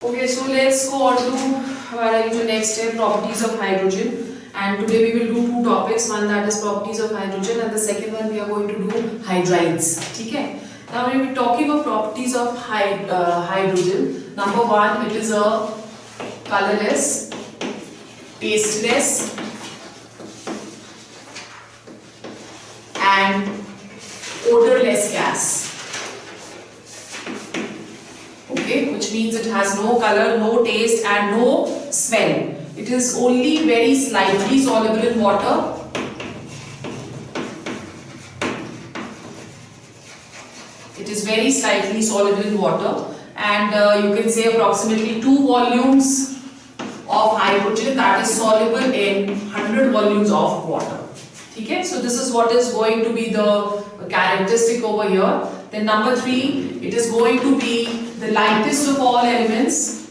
Okay, so let's go on to next step, properties of hydrogen. And today we will do two topics. One that is properties of hydrogen, and the second one we are going to do hydrides. Okay. Now when we're talking of properties of hydrogen, number one, it is a colorless, tasteless, and odorless gas. Okay, which means it has no color, no taste and no smell. It is only very slightly soluble in water. It is very slightly soluble in water, and you can say approximately 2 volumes of hydrogen that is soluble in 100 volumes of water. Okay, so this is what is going to be the characteristic over here. Then number 3, it is going to be the lightest of all elements.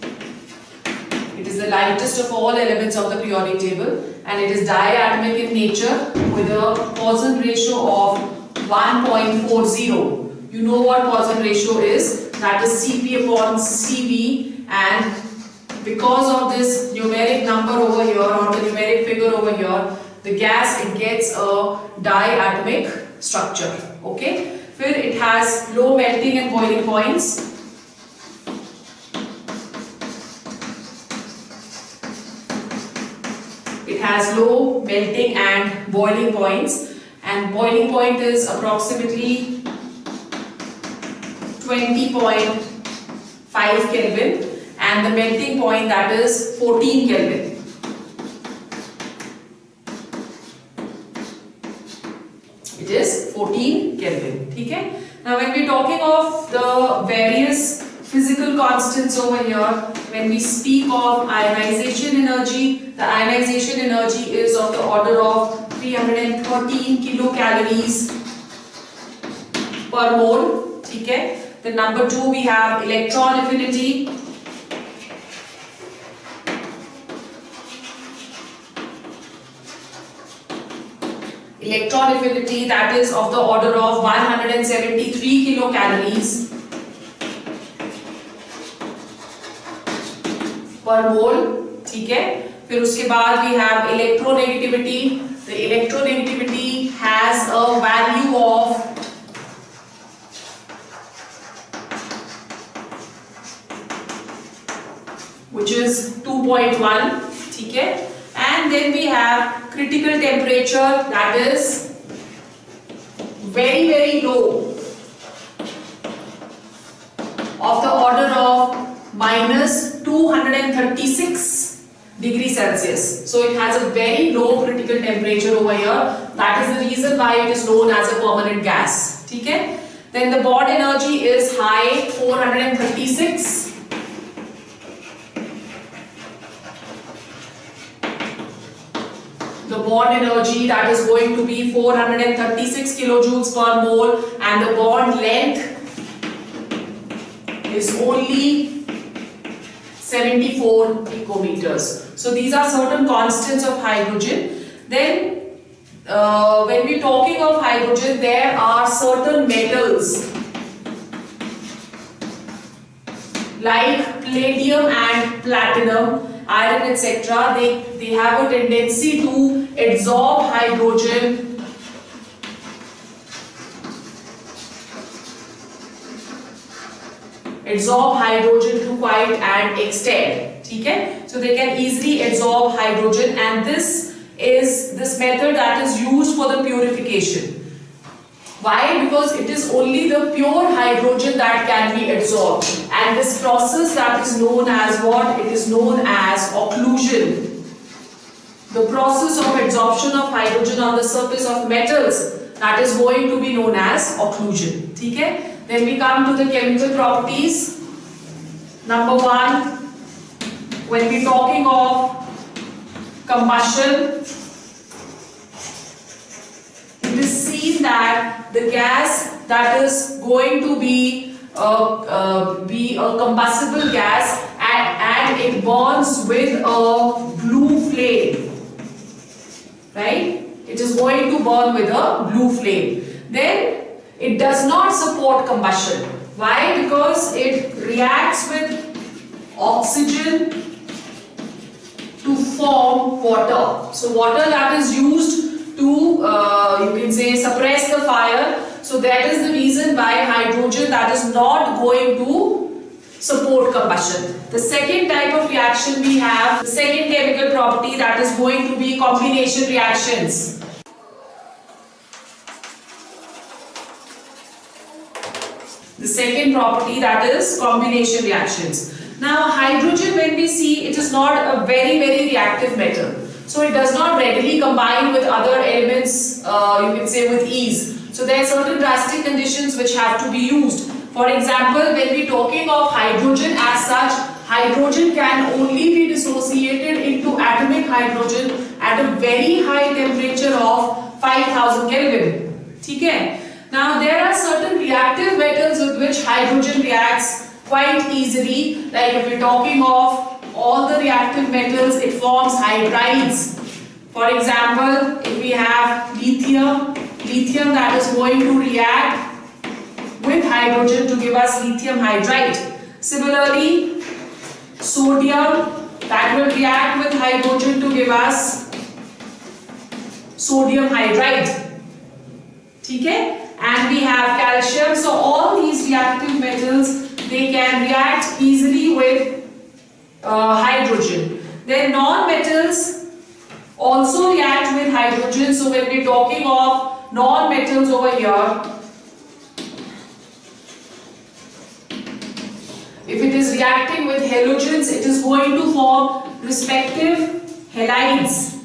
It is the lightest of all elements of the periodic table, and it is diatomic in nature with a Poisson ratio of 1.40. You know what Poisson ratio is? That is Cp upon Cv, and because of this numeric number over here, or the numeric figure over here, the gas, it gets a diatomic structure. Okay. Then it has low melting and boiling points. It has low melting and boiling points, and boiling point is approximately 20.5 Kelvin, and the melting point, that is 14 Kelvin. It is 14 Kelvin. Okay? Now when we are talking of the various physical constants over here, when we speak of ionization energy, the ionization energy is of the order of 313 kilocalories per mole. Okay? Then number 2, we have electron affinity. Electron affinity, that is of the order of 173 kilocalories per mole. ठीक है. फिर उसके बाद we have electronegativity. The electronegativity has a value of which is 2.1. ठीक है. And then we have critical temperature, that is very, very low, of the order of minus 236 degrees Celsius. So it has a very low critical temperature over here. That is the reason why it is known as a permanent gas. Okay? Then the Bond energy is high, 436. The bond energy, that is going to be 436 kilojoules per mole, and the bond length is only 74 picometers. So these are certain constants of hydrogen. Then when we are talking of hydrogen, there are certain metals like palladium and platinum, iron, etc. They have a tendency to absorb hydrogen to quite an extent. Okay? So they can easily absorb hydrogen, and this method that is used for the purification. Why? Because it is only the pure hydrogen that can be absorbed, and this process that is known as what? It is known as occlusion. The process of absorption of hydrogen on the surface of metals, that is going to be known as occlusion. Okay? Then we come to the chemical properties. Number 1, when we are talking of combustion, it is seen that the gas that is going to be a combustible gas, and it burns with a blue flame. Right? It is going to burn with a blue flame. Then it does not support combustion. Why? Because it reacts with oxygen to form water. So water that is used to you can say suppress the fire. So that is the reason why hydrogen that is not going to support combustion. The second type of reaction we have, the second chemical property, that is going to be combination reactions. The second property, that is combination reactions. Now hydrogen, when we see, it is not a very reactive metal. So it does not readily combine with other elements, you can say, with ease. So there are certain drastic conditions which have to be used. For example, when we are talking of hydrogen as such, hydrogen can only be dissociated into atomic hydrogen at a very high temperature of 5000 Kelvin. Okay? Now there are certain reactive metals with which hydrogen reacts quite easily. Like if we are talking of all the reactive metals, it forms hydrides. For example, if we have lithium that is going to react with hydrogen to give us lithium hydride. Similarly, sodium that will react with hydrogen to give us sodium hydride. Okay? And we have calcium. So all these reactive metals, they can react easily with hydrogen. Then non-metals also react with hydrogen. So when we are talking of non-metals over here, if it is reacting with halogens, it is going to form respective halides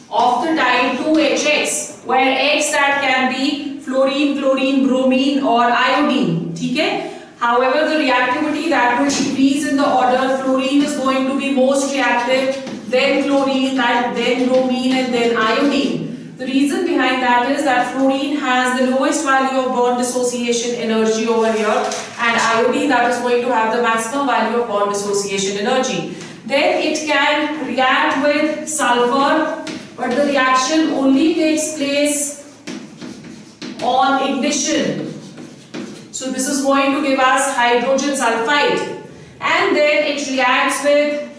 of the type 2HX, where X that can be fluorine, chlorine, bromine or iodine. Okay? However, the reactivity that will decrease in the order, fluorine is going to be most reactive, then chlorine, then bromine and then iodine. The reason behind that is that fluorine has the lowest value of bond dissociation energy over here, and iodine that is going to have the maximum value of bond dissociation energy. Then it can react with sulfur, but the reaction only takes place on ignition. So this is going to give us hydrogen sulfide, and then it reacts with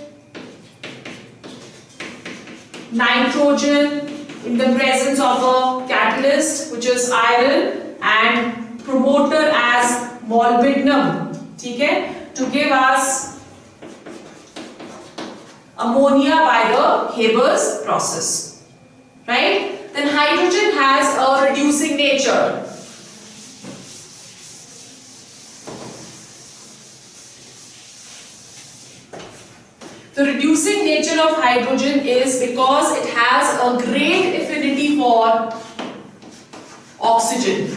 nitrogen in the presence of a catalyst, which is iron, and promoter as molybdenum, okay, to give us ammonia by the Haber's process, right? Then hydrogen has a reducing nature. The reducing nature of hydrogen is because it has a great affinity for oxygen.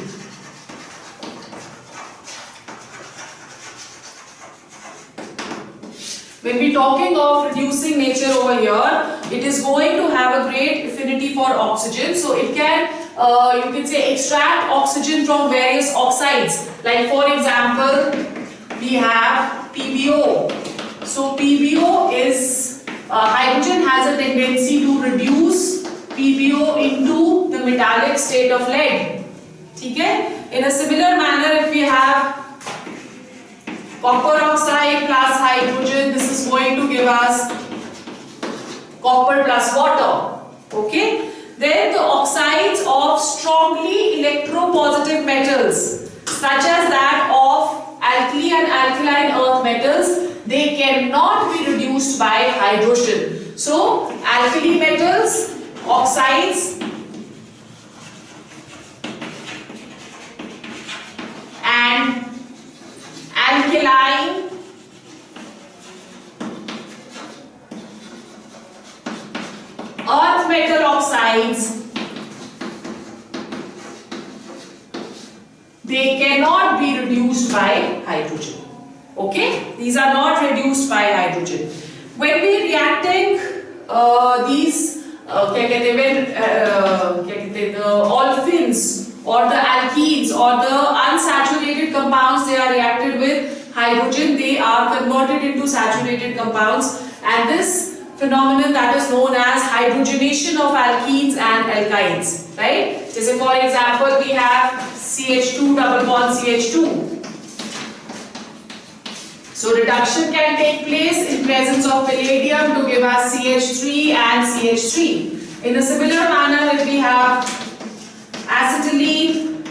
When we are talking of reducing nature over here, it is going to have a great affinity for oxygen. So it can, you can say, extract oxygen from various oxides. Like for example, we have PbO. So PbO is, hydrogen has a tendency to reduce PbO into the metallic state of lead. Okay? In a similar manner, if we have copper oxide plus hydrogen, this is going to give us copper plus water. Okay? Then the oxides of strongly electropositive metals, such as that of alkali and alkaline earth metals, they cannot be reduced by hydrogen. So, alkali metals, oxides, and alkaline earth metal oxides, they cannot be reduced by hydrogen. Okay, these are not reduced by hydrogen. When we are reacting these the olefins or the alkenes or the unsaturated compounds, they are reacted with hydrogen, they are converted into saturated compounds, and this phenomenon that is known as hydrogenation of alkenes and alkynes, right? So for example, we have CH2 double bond CH2. So reduction can take place in presence of palladium to give us CH3 and CH3. In a similar manner, if we have acetylene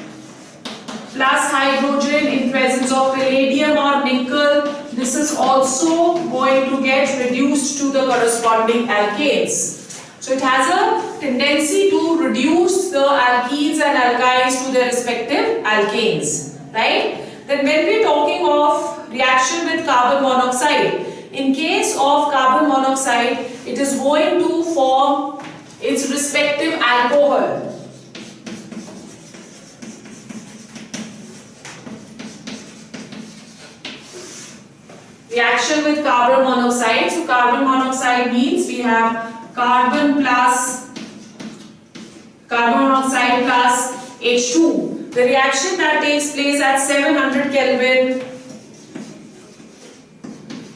plus hydrogen in presence of palladium or nickel, this is also going to get reduced to the corresponding alkanes. So it has a tendency to reduce the alkenes and alkynes to their respective alkanes, right? Then when we are talking of reaction with carbon monoxide, in case of carbon monoxide, it is going to form its respective alcohol. Reaction with carbon monoxide. So carbon monoxide means we have carbon monoxide plus H2. The reaction that takes place at 700 Kelvin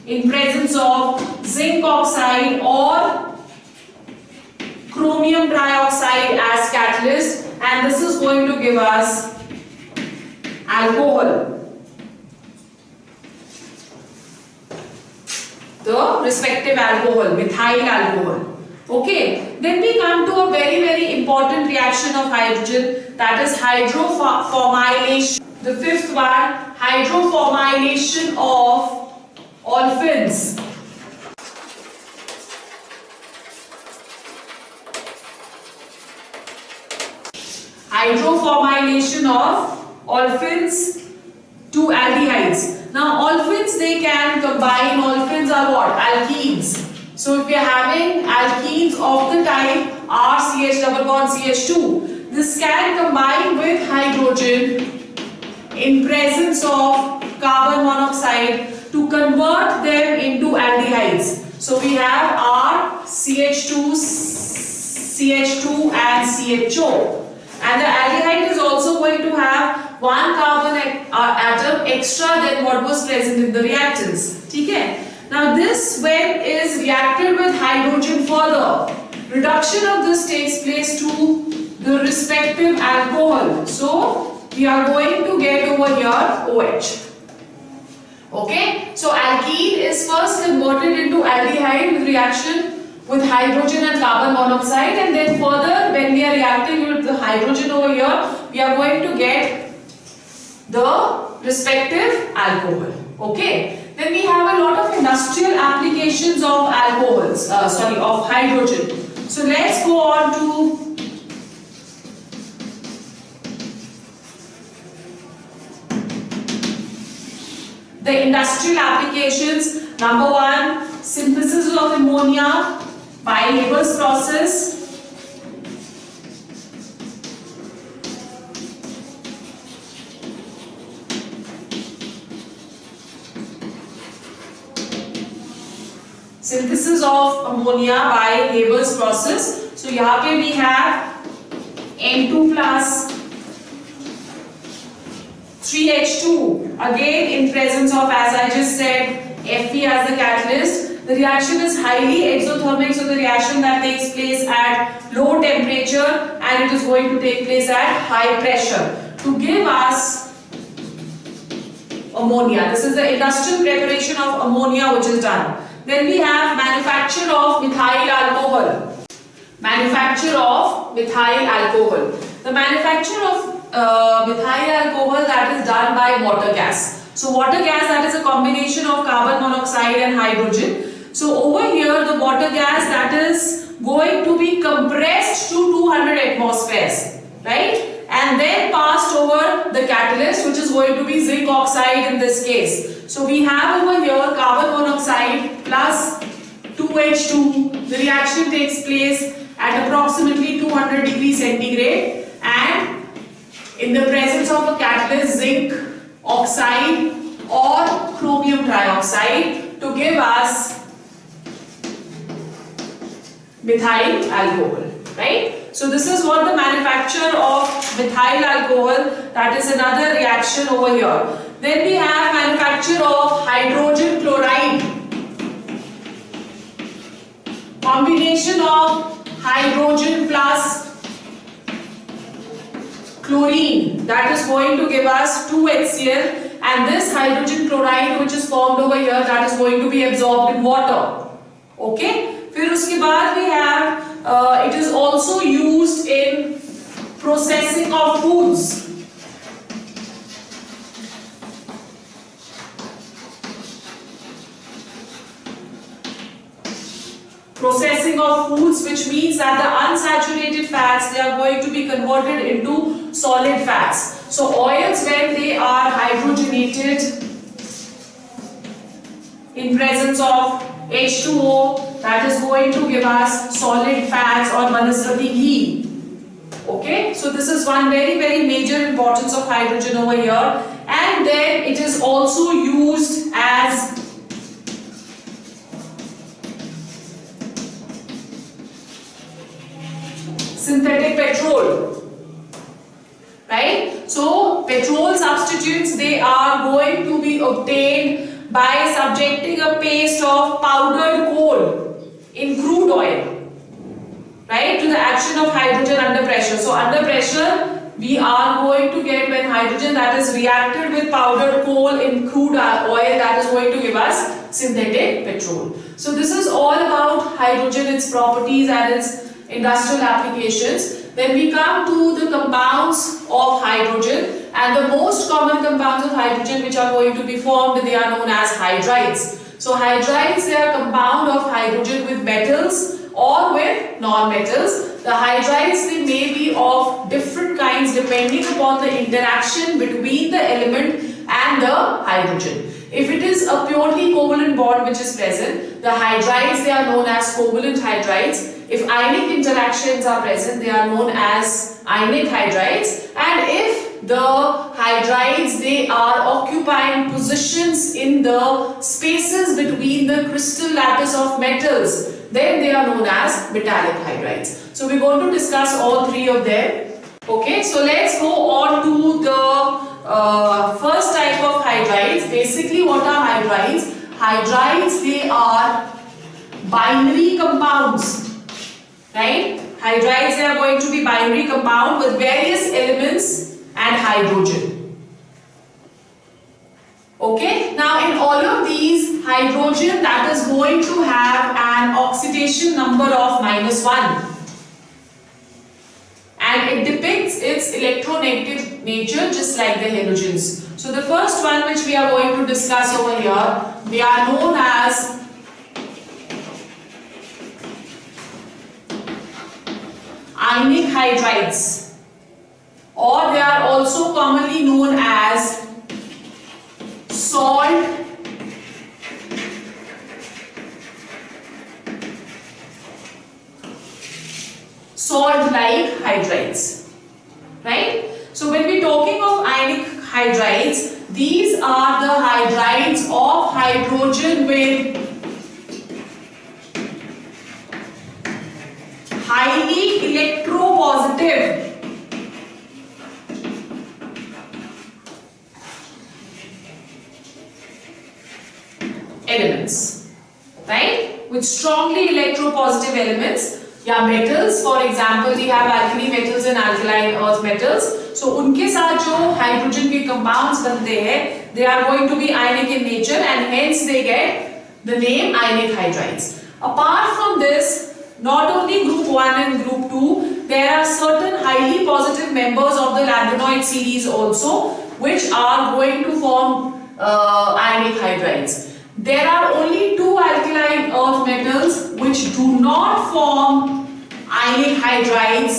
in presence of zinc oxide or chromium trioxide as catalyst, and this is going to give us alcohol. The respective alcohol, methyl alcohol. Okay, then we come to a very important reaction of hydrogen, that is hydroformylation. The fifth one, hydroformylation of olefins. Hydroformylation of olefins to aldehydes. Now olefins, they can combine. Olefins are what? Alkenes. So if we are having alkenes of the type RCH double bond CH2, this can combine with hydrogen in presence of carbon monoxide to convert them into aldehydes. So we have RCH2, CH2 and CHO. And the aldehyde is also going to have one carbon atom extra than what was present in the reactants. Okay? Now this, when is reacted with hydrogen further, reduction of this takes place to the respective alcohol. So we are going to get over here OH. Okay? So alkene is first converted into aldehyde with reaction with hydrogen and carbon monoxide, and then further when we are reacting with the hydrogen over here, we are going to get the respective alcohol. Okay? Then we have a lot of industrial applications of alcohols, of hydrogen. So let's go on to the industrial applications. Number one, synthesis of ammonia by Haber's process. Synthesis of ammonia by Haber's process. So यहाँ पे we have N2 plus 3H2, again in presence of, as I just said, Fe as the catalyst. The reaction is highly exothermic, so the reaction that takes place at low temperature and it is going to take place at high pressure to give us ammonia. This is the industrial preparation of ammonia which is done. Then we have manufacture of methyl alcohol. Manufacture of methyl alcohol. The manufacture of methyl alcohol, that is done by water gas. So water gas, that is a combination of carbon monoxide and hydrogen. So over here the water gas, that is going to be compressed to 200 atmospheres, right? And then passed over the catalyst, which is going to be zinc oxide in this case. So we have over here carbon monoxide plus 2H2. The reaction takes place at approximately 200 degrees centigrade, and in the presence of a catalyst, zinc oxide or chromium trioxide, to give us methyl alcohol, right? So this is what the manufacture of methyl alcohol, that is another reaction over here. Then we have manufacture of hydrogen chloride. Combination of hydrogen plus chlorine, that is going to give us 2HCl, and this hydrogen chloride which is formed over here, that is going to be absorbed in water. Okay, फिर उसके बाद we have it is also used in processing of foods. Processing of foods, which means that the unsaturated fats, they are going to be converted into solid fats. So oils, when they are hydrogenated in presence of H2O, that is going to give us solid fats or Vanaswati ghee. Okay, so this is one very major importance of hydrogen over here. And then it is also used as synthetic petrol, right? So petrol substitutes, they are going to be obtained by subjecting a paste of powdered coal in crude oil, right, to the action of hydrogen under pressure. So under pressure we are going to get, when hydrogen that is reacted with powdered coal in crude oil, that is going to give us synthetic petrol. So this is all about hydrogen, its properties and its industrial applications. Then we come to the compounds of hydrogen, and the most common compounds of hydrogen which are going to be formed, they are known as hydrides. So hydrides, they are compound of hydrogen with metals or with non-metals. The hydrides, they may be of different kinds depending upon the interaction between the element and the hydrogen. If it is a purely covalent bond which is present, the hydrides, they are known as covalent hydrides. If ionic interactions are present, they are known as ionic hydrides. And if the hydrides, they are occupying positions in the spaces between the crystal lattice of metals, then they are known as metallic hydrides. So we're going to discuss all three of them. Okay, so let's go on to the first type of hydrides. Basically, what are hydrides? Hydrides, they are binary compounds, right? Hydrides, they are going to be binary compound with various elements and hydrogen. Okay, now in all of these, hydrogen that is going to have an oxidation number of -1. And it depicts its electronegative nature just like the halogens. So the first one which we are going to discuss over here, they are known as ionic hydrides, or they are also commonly known as salt-like hydrides, right? So when we're talking of ionic hydrides, these are the hydrides of hydrogen with highly electropositive elements, right? With strongly electropositive elements. या metals, for example, we have alkali metals and alkaline earth metals. So उनके साथ जो hydrogen के compounds बनते हैं, they are going to be ionic in nature and hence they get the name ionic hydrides. Apart from this, not only group 1 and group 2, there are certain highly positive members of the lanthanide series also, which are going to form ionic hydrides. There are only 2 alkaline earth metals which do not form ionic hydrides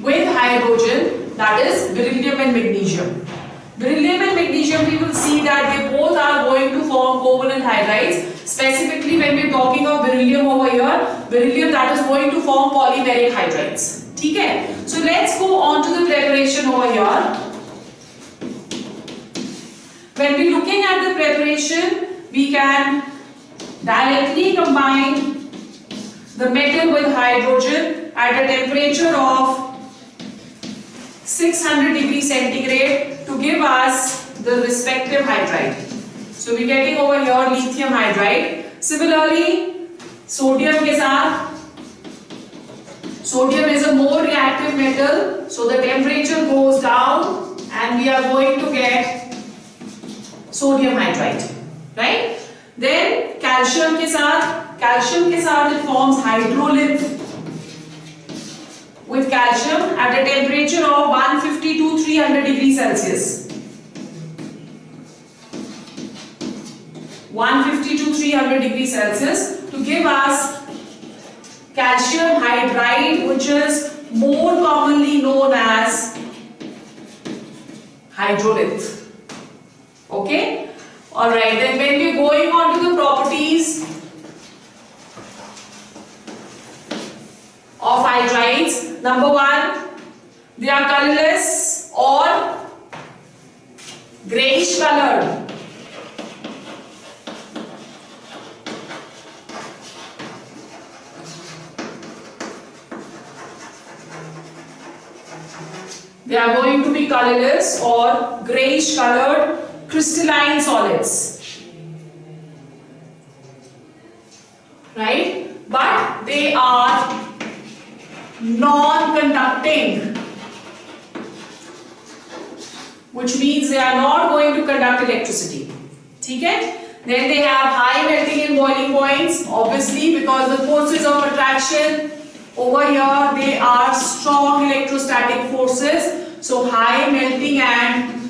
with hydrogen, that is beryllium and magnesium. Beryllium and magnesium, we will see that they both are going to form covalent hydrides. Specifically, when we are talking of beryllium over here, beryllium that is going to form polymeric hydrides. Okay? So let's go on to the preparation over here. When we are looking at the preparation, we can directly combine the metal with hydrogen at a temperature of 600 degrees centigrade to give us the respective hydride. So we are getting over here lithium hydride. Similarly, sodium ke saath, sodium is a more reactive metal, so the temperature goes down and we are going to get sodium hydride, right. Then calcium के साथ it forms hydrolith with calcium at a temperature of 150 to 300 degrees Celsius. 150 to 300 degrees Celsius to give us calcium hydride, which is more commonly known as hydrolith. Okay? Alright, then when we are going on to the properties of hydrides, number one, they are colorless or grayish colored. They are going to be colorless or grayish colored crystalline solids, right? But they are non-conducting, which means they are not going to conduct electricity. Okay? Then they have high melting and boiling points, obviously, because the forces of attraction over here, they are strong electrostatic forces. So high melting and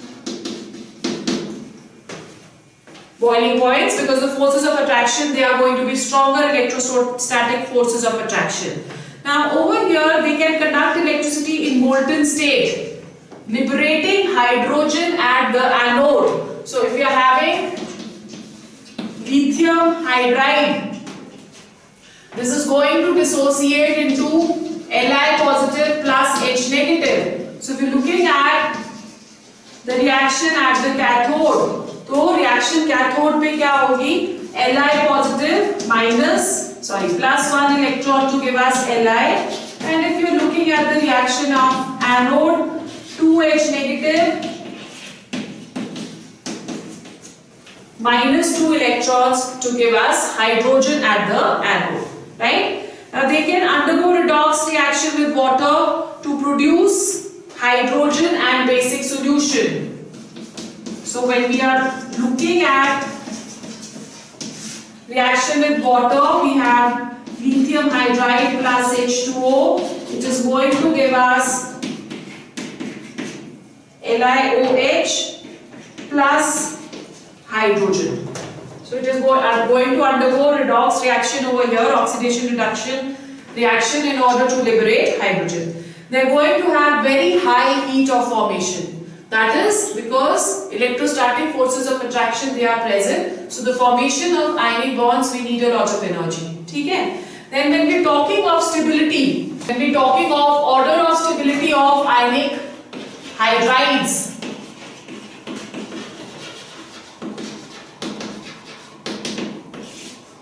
boiling points, because the forces of attraction, they are going to be stronger electrostatic forces of attraction. Now over here, they can conduct electricity in molten state, liberating hydrogen at the anode. So if you are having lithium hydride, this is going to dissociate into Li positive plus H negative. So if you are looking at the reaction at the cathode, तो reaction cathode पे क्या होगी? Li positive minus plus 1 electron to give us Li, and if you are looking at the reaction of anode, 2H negative minus 2 electrons to give us hydrogen at the anode, right? Now they can undergo redox reaction with water to produce hydrogen and basic solution. So when we are looking at reaction with water, we have lithium hydride plus H2O. It is going to give us LiOH plus hydrogen. So it is going to undergo redox reaction over here, oxidation reduction reaction, in order to liberate hydrogen. They are going to have very high heat of formation. That is because electrostatic forces of attraction, they are present. So the formation of ionic bonds, we need a lot of energy. Okay? Then when we are talking of stability, when we are talking of order of stability of ionic hydrides,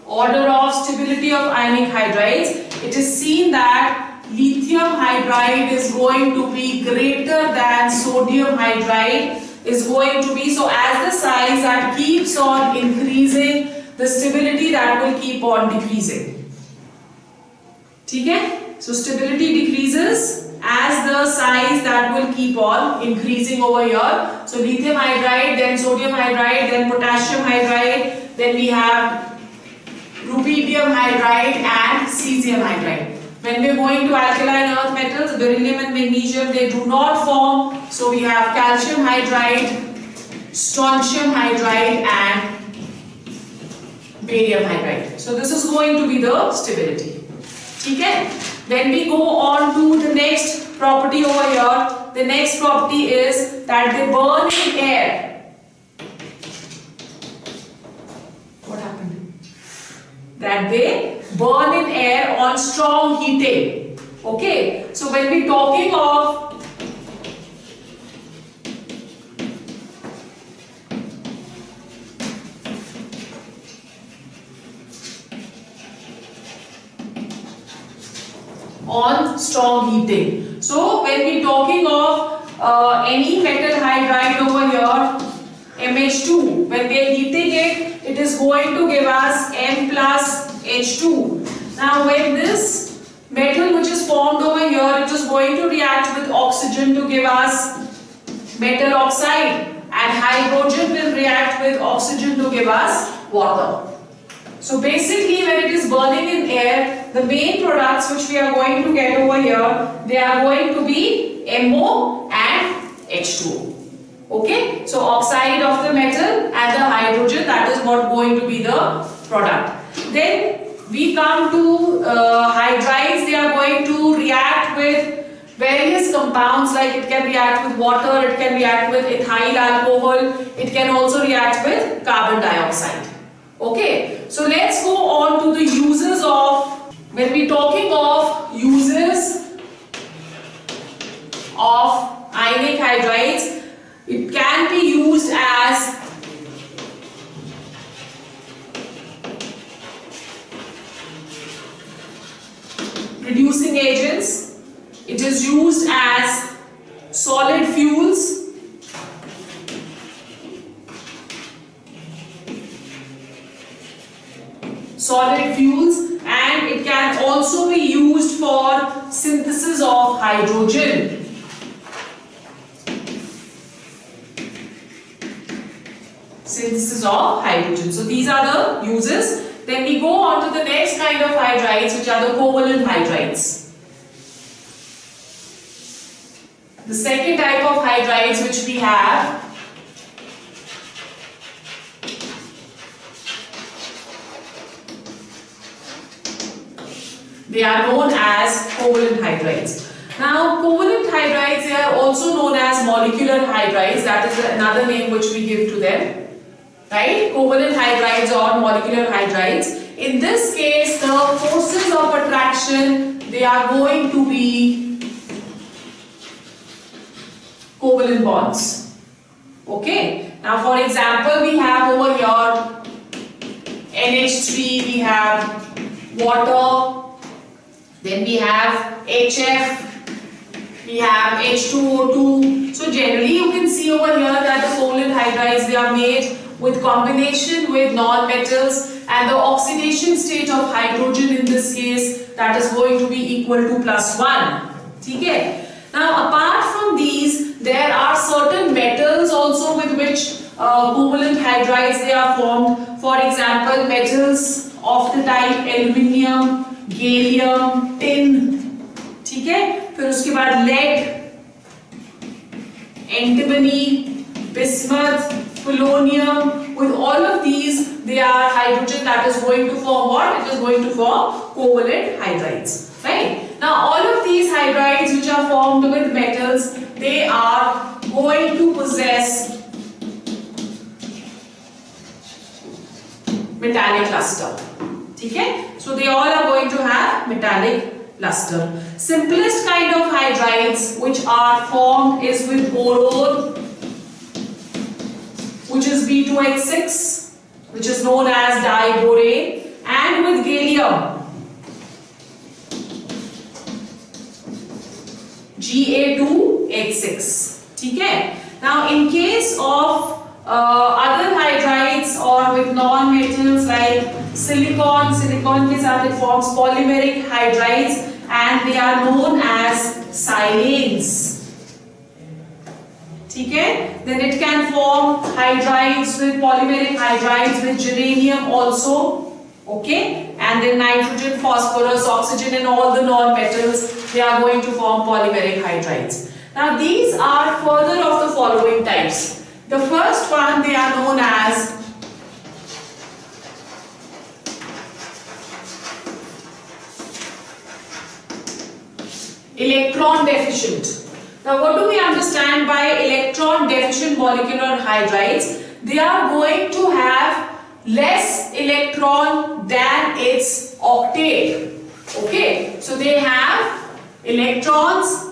order of stability of ionic hydrides, it is seen that lithium hydride is going to be greater than sodium hydride is going to be. So as the size that keeps on increasing, the stability that will keep on decreasing. Okay? So stability decreases as the size that will keep on increasing over here. So lithium hydride, then sodium hydride, then potassium hydride, then we have rubidium hydride and cesium hydride. When we are going to alkaline earth metals, beryllium and magnesium, they do not form. So we have calcium hydride, strontium hydride and barium hydride. So this is going to be the stability. Okay? Then we go on to the next property over here. The next property is that they burn in air. What happened? That they burn in air on strong heating. Okay, so when we are talking of strong heating, so when we are talking of any metal hydride over here, MH2, when we are heating it, it is going to give us M plus H2. Now when this metal which is formed over here, it is going to react with oxygen to give us metal oxide, and hydrogen will react with oxygen to give us water. So basically when it is burning in air, the main products which we are going to get over here, they are going to be MO and H2O. Okay, so oxide of the metal and the hydrogen, that is what going to be the product. Then we come to hydrides. They are going to react with various compounds, like it can react with water, it can react with ethyl alcohol, it can also react with carbon dioxide. Okay, so let's go on to the uses of, when we talking of uses of ionic hydrides, it can be used as reducing agents, it is used as solid fuels, and it can also be used for synthesis of hydrogen. So these are the uses. Then we go on to the next kind of hydrides, which are the covalent hydrides. The second type of hydrides which we have, they are known as covalent hydrides. Now, covalent hydrides, they are also known as molecular hydrides. That is another name which we give to them. Right? Covalent hydrides or molecular hydrides. In this case, the forces of attraction, they are going to be covalent bonds. Okay. Now, for example, we have over here NH3, we have water, then we have HF, we have H2O2. So generally you can see over here that the covalent hydrides, they are made with combination with non-metals, and the oxidation state of hydrogen in this case, that is going to be equal to +1. Okay? Now apart from these, there are certain metals also with which covalent hydrides they are formed. For example, metals of the type aluminium, gallium, tin. ठीक है? फिर उसके बाद lead, antimony, bismuth, polonium. With all of these, they are hydrogen that is going to form what? It is going to form covalent hydrides. Right? Now all of these hydrides which are formed with metals, they are going to possess metallic luster. Okay? So they all are going to have metallic luster. Simplest kind of hydrides which are formed is with boron, which is B2H6, which is known as diborane, and with gallium, Ga2H6. Okay? Now in case of other hydrides or with non-metals like silicon के साथ it forms polymeric hydrides and they are known as silanes. ठीक है? Then it can form hydrides with polymeric hydrides with germanium also. Okay? And then nitrogen, phosphorus, oxygen and all the non-metals, they are going to form polymeric hydrides. Now these are further of the following types. The first one, they are known as electron deficient. Now what do we understand by electron deficient molecular hydrides? They are going to have less electron than its octet. Okay, so they have electrons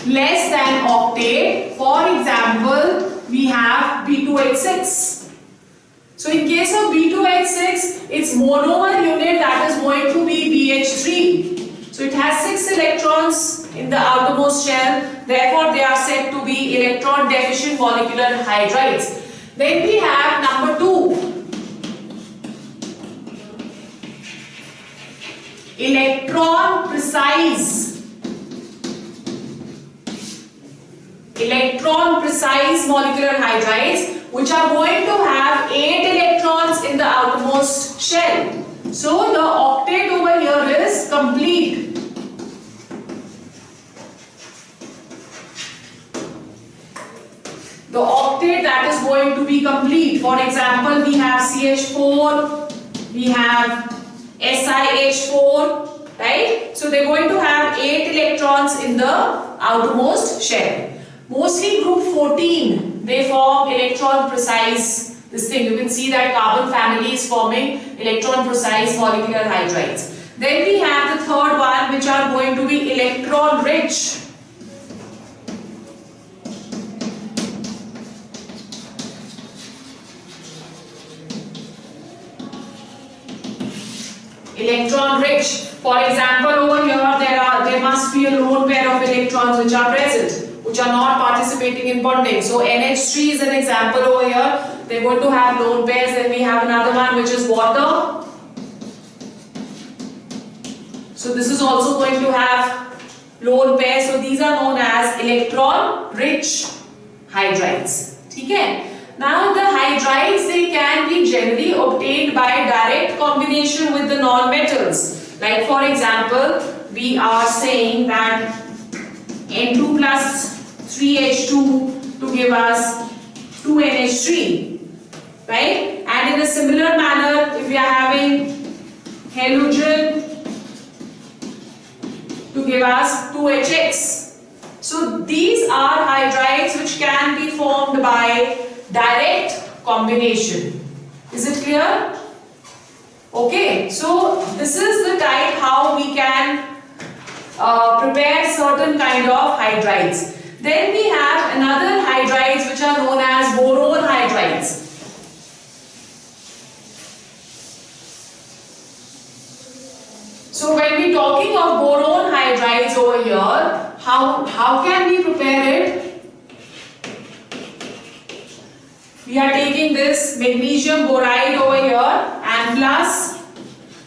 less than octet. For example, we have B2H6. So in case of B2H6, its monomer unit, that is going to be BH3. So it has 6 electrons in the outermost shell. Therefore, they are said to be electron deficient molecular hydrides. Then we have number 2. Electron precise electron precise molecular hydrides which are going to have 8 electrons in the outermost shell. So the octet over here is complete. The octet that is going to be complete. For example, we have CH4, we have SiH4, right? So they're going to have 8 electrons in the outermost shell. Mostly group 14, they form electron precise. This thing, you can see that carbon family is forming electron precise molecular hydrides. Then we have the third one, which are going to be electron rich. Electron rich. For example, over here there must be a lone pair of electrons which are present, which are not participating in bonding. So NH3 is an example over here. They're going to have lone pairs. Then we have another one which is water. So this is also going to have lone pairs. So these are known as electron rich hydrides. Okay? Now the hydrides, they can be generally obtained by direct combination with the non-metals. Like for example, we are saying that N2 plus 3H2 to give us 2NH3, right? And in a similar manner, if we are having halogen to give us 2HX. So these are hydrides which can be formed by direct combination. Is it clear? Okay, so this is the type how we can prepare certain kind of hydrides. Then we have another hydrides which are known as boron hydrides. So when we talking of boron hydrides over here, how can we prepare it? We are taking this magnesium boride over here and plus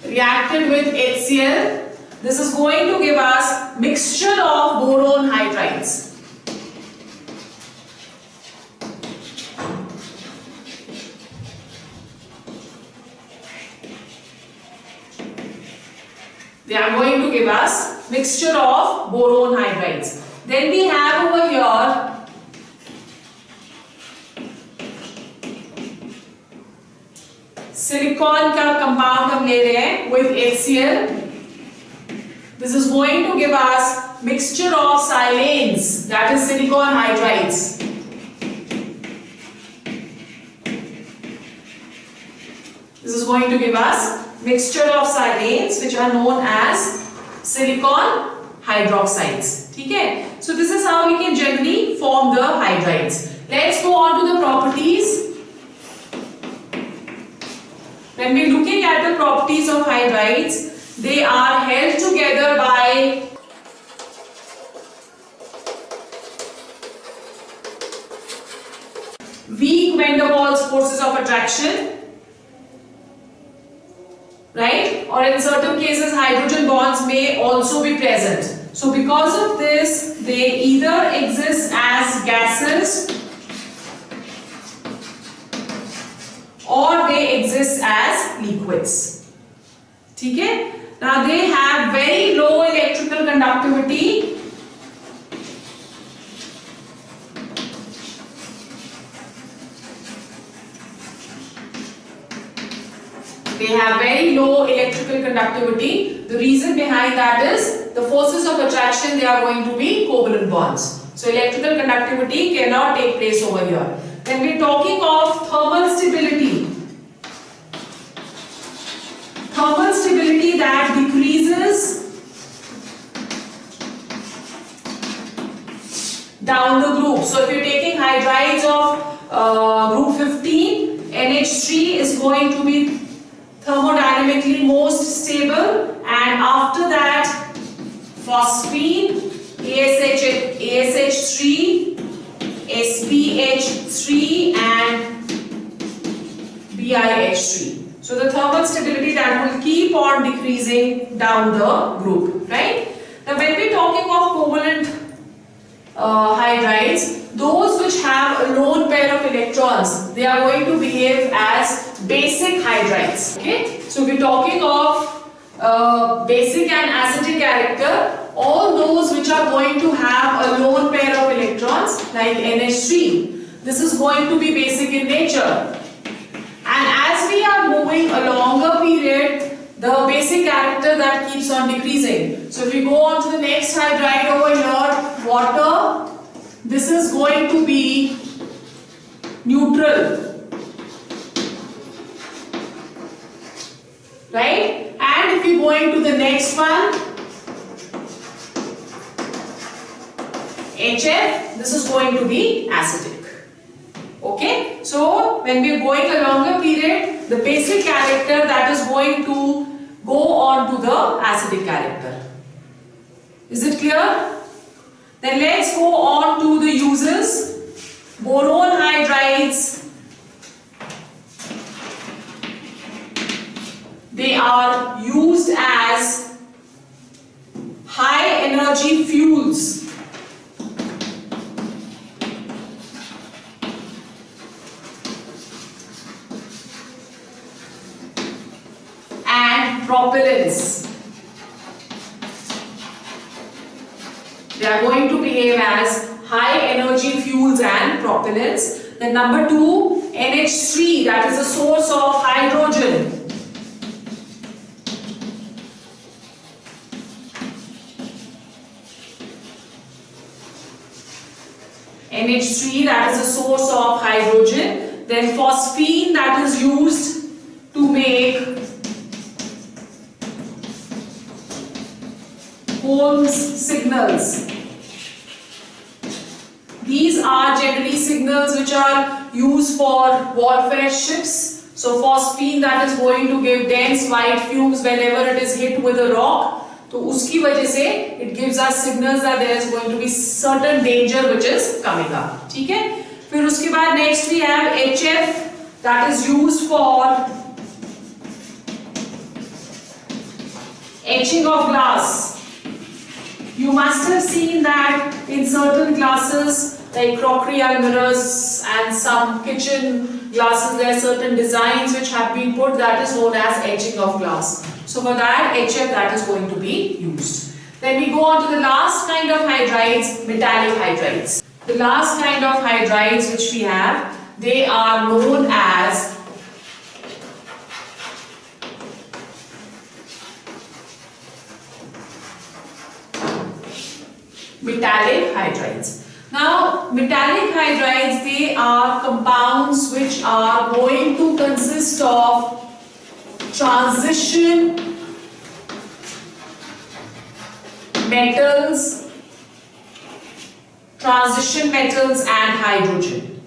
reacted with HCl. This is going to give us mixture of boron hydrides. They are going to give us mixture of boron hydrides. Then we have over here silicon का compound हम ले रहे हैं with HCl. This is going to give us mixture of silanes, that is silicon hydrides. This is going to give us mixture of silanes which are known as silicon hydroxides. ठीक है? So this is how we can generally form the hydrides. Let's go on to the properties. When we are looking at the properties of hydrides, they are held together by weak van der Waals forces of attraction, right? Or in certain cases, hydrogen bonds may also be present. So because of this, they either exist as gases or they exist as liquids. ठीक है? Now they have very low electrical conductivity. They have very low electrical conductivity. The reason behind that is the forces of attraction, they are going to be covalent bonds. So electrical conductivity cannot take place over here. When we are talking of thermal stability that decreases down the group. So if you are taking hydrides of group 15, NH3 is going to be thermodynamically most stable, and after that phosphine, ASH3, SPH3 and BiH3. So the thermal stability that will keep on decreasing down the group, right? Now when we are talking of covalent hydrides, those which have a lone pair of electrons, they are going to behave as basic hydrides. Okay, so we're talking of basic and acidic character. All those which are going to have a lone pair of electrons, like NH3, this is going to be basic in nature. And as we are moving a longer period, the basic character that keeps on decreasing. So if we go on to the next hydride over here, water, this is going to be neutral, right? And if we go into the next one, HF, this is going to be acidic. Okay, so when we are going a longer period, the basic character that is going to go on to the acidic character. Is it clear? Then let's go on to the uses. Boron hydrides, they are used as high energy fuels. Propellants. They are going to behave as high energy fuels and propellants. Then number 2, NH3, that is a source of hydrogen. NH3, that is a source of hydrogen. Then phosphine, that is used to make Holmes signals. These are generally signals which are used for warfare ships. So phosphine, that is going to give dense white fumes whenever it is hit with a rock. So uski wajah se it gives us signals that there is going to be certain danger which is coming up. ठीक है? फिर उसके बाद next we have HF, that is used for etching of glass. You must have seen that in certain glasses like crockery almirahs and some kitchen glasses, there are certain designs which have been put, that is known as etching of glass. So for that HF, that is going to be used. Then we go on to the last kind of hydrides, metallic hydrides. The last kind of hydrides which we have, they are known as metallic hydrides. Now, metallic hydrides, they are compounds which are going to consist of transition metals and hydrogen.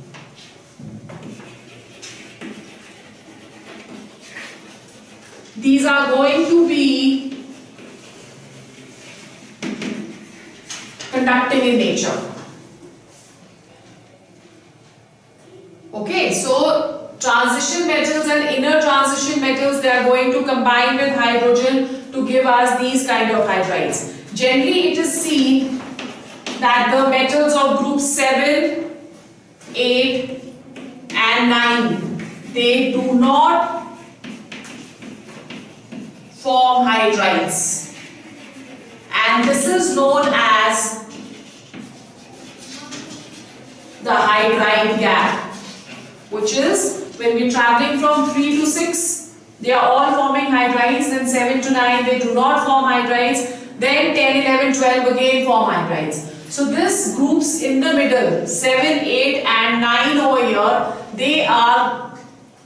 These are going to be conducting in nature. Okay, so transition metals and inner transition metals, they are going to combine with hydrogen to give us these kind of hydrides. Generally, it is seen that the metals of group 7, 8 and 9, they do not form hydrides. And this is known as the hydride gap, which is when we're traveling from 3 to 6, they are all forming hydrides, then 7 to 9, they do not form hydrides, then 10, 11, 12 again form hydrides. So this groups in the middle, 7, 8 and 9 over here, they are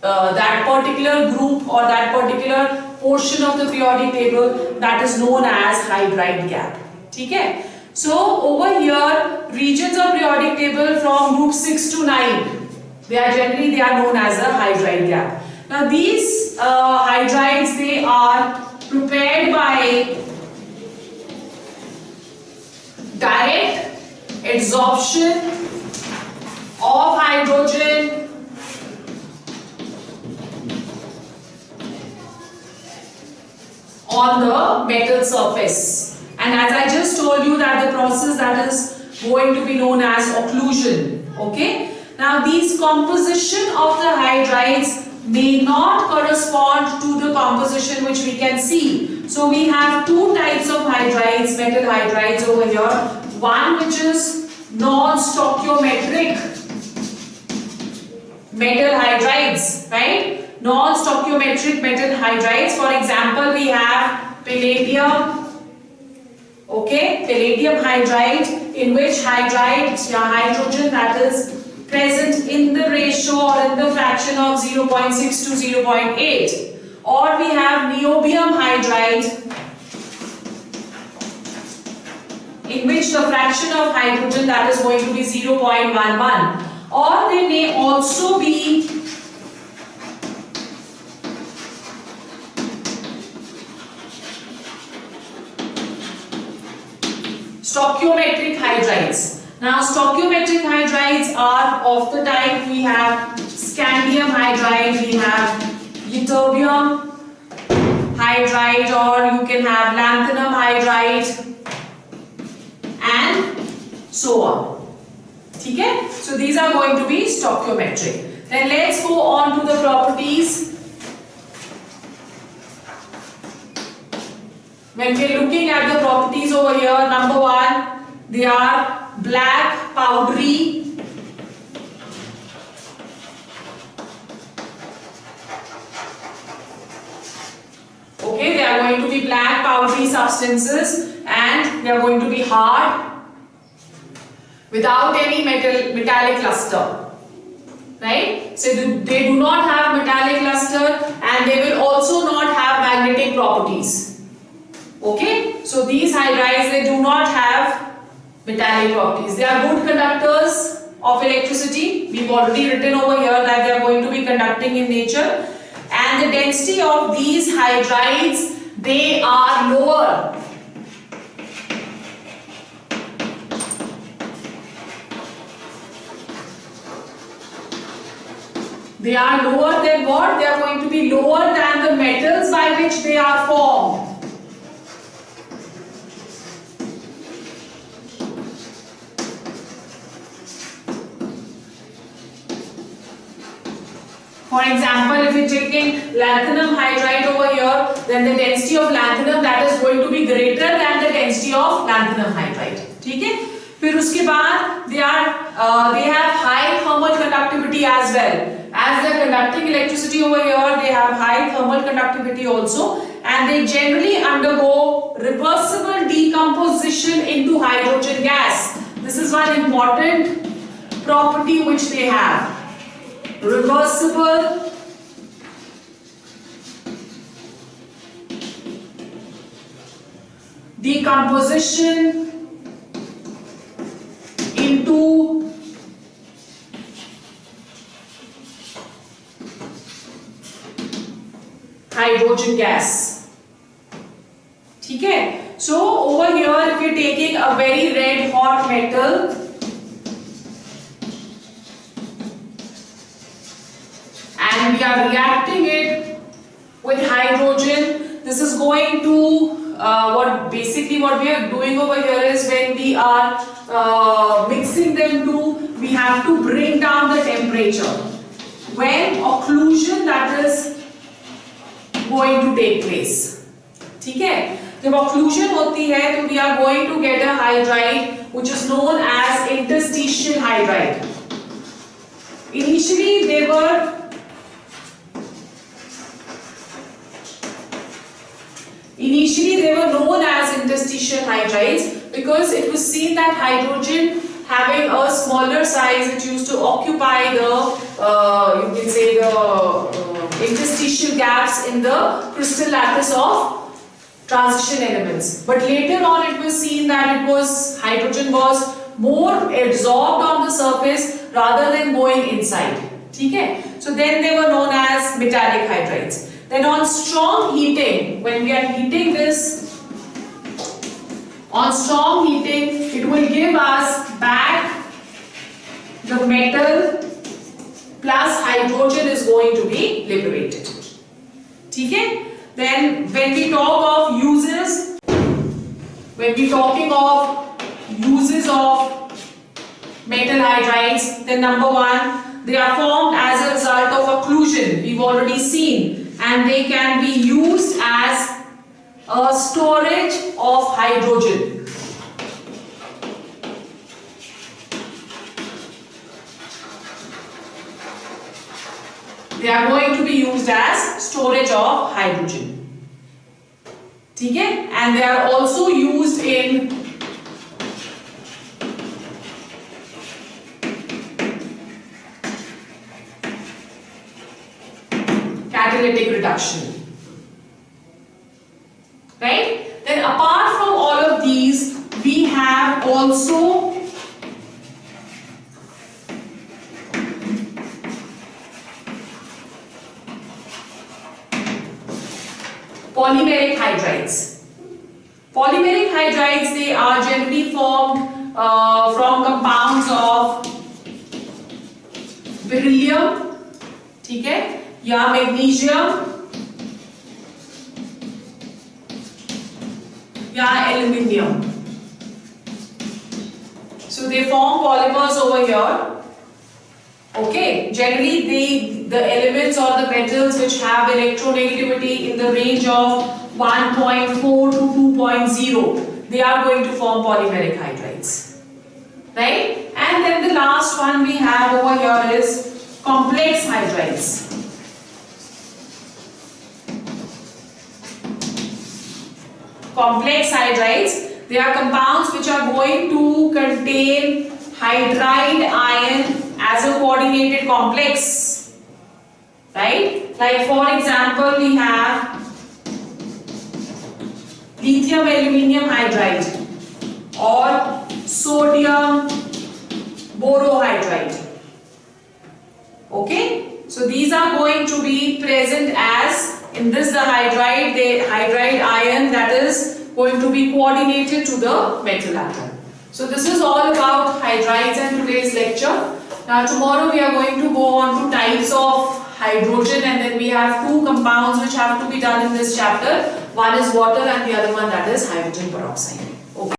that particular group or that particular portion of the periodic table that is known as hydride gap. Okay? So over here, regions of periodic table from group 6 to 9, they are known as a hydride gap. Now these hydrides, they are prepared by direct adsorption of hydrogen on the metal surface. And as I just told you, that the process that is going to be known as occlusion. Okay. Now these composition of the hydrides may not correspond to the composition which we can see. So we have two types of hydrides, metal hydrides over here. One which is non-stoichiometric metal hydrides, right? Non-stoichiometric metal hydrides. For example, we have palladium. Okay, palladium hydride, in which hydrogen that is present in the ratio or in the fraction of 0.6 to 0.8. Or we have niobium hydride, in which the fraction of hydrogen that is going to be 0.11. Or they may also be stoichiometric hydrides. Now stoichiometric hydrides are of the type we have scandium hydride, we have ytterbium hydride, or you can have lanthanum hydride and so on. Okay? So these are going to be stoichiometric. Then let's go on to the properties. When we are looking at the properties over here, number one, they are black, powdery, okay, they are going to be black, powdery substances, and they are going to be hard, without any metallic luster, right? So they do not have metallic luster, and they will also not have magnetic properties. Okay, so these hydrides, they do not have metallic properties. They are good conductors of electricity. We've already written over here that they are going to be conducting in nature. And the density of these hydrides, they are lower. They are lower than what? They are going to be lower than the metals by which they are formed. For example, if we are taking lanthanum hydride over here, then the density of lanthanum that is going to be greater than the density of lanthanum hydride. ठीक है? फिर उसके बाद they have high thermal conductivity as well. As they are conducting electricity over here, they have high thermal conductivity also, and they generally undergo reversible decomposition into hydrogen gas. This is one important property which they have. Reversible decomposition into hydrogen gas. ठीक है? So over here, if you're taking a very red hot metal, and we are reacting it with hydrogen, this is going to what we are doing over here is, when we are mixing them we have to bring down the temperature. When occlusion that is going to take place. ठीक है? जब occlusion होती है तो we are going to get a hydride which is known as interstitial hydride. Initially they were known as interstitial hydrides because it was seen that hydrogen having a smaller size, it used to occupy the you can say the interstitial gaps in the crystal lattice of transition elements. But later on it was seen that hydrogen was more absorbed on the surface rather than going inside. Okay? So then they were known as metallic hydrides. Then on strong heating, when we are heating this, on strong heating, it will give us back the metal plus hydrogen is going to be liberated. Okay? Then when we talk of uses, when we talking of uses of metal hydrides. Then number one, they are formed as a result of occlusion. We've already seen, and they can be used as a storage of hydrogen. They are going to be used as storage of hydrogen. Okay? And they are also used in catalytic reduction. Right? Then apart from all of these, we have also polymeric hydrides. Polymeric hydrides, they are generally formed from compounds of beryllium, okay, या magnesium, या aluminium. So they form polymers over here. Okay, generally the elements or the metals which have electronegativity in the range of 1.4 to 2.0, they are going to form polymeric hydrides. Right? And then the last one we have over here is complex hydrides. Complex hydrides, they are compounds which are going to contain hydride ion as a coordinated complex, right? Like for example, we have lithium aluminium hydride or sodium borohydride. Okay, so these are going to be present as in this the hydride, the hydride ion that is going to be coordinated to the metal atom. So this is all about hydrides and today's lecture. Now tomorrow we are going to go on to types of hydrogen, and then we have two compounds which have to be done in this chapter. One is water and the other one that is hydrogen peroxide.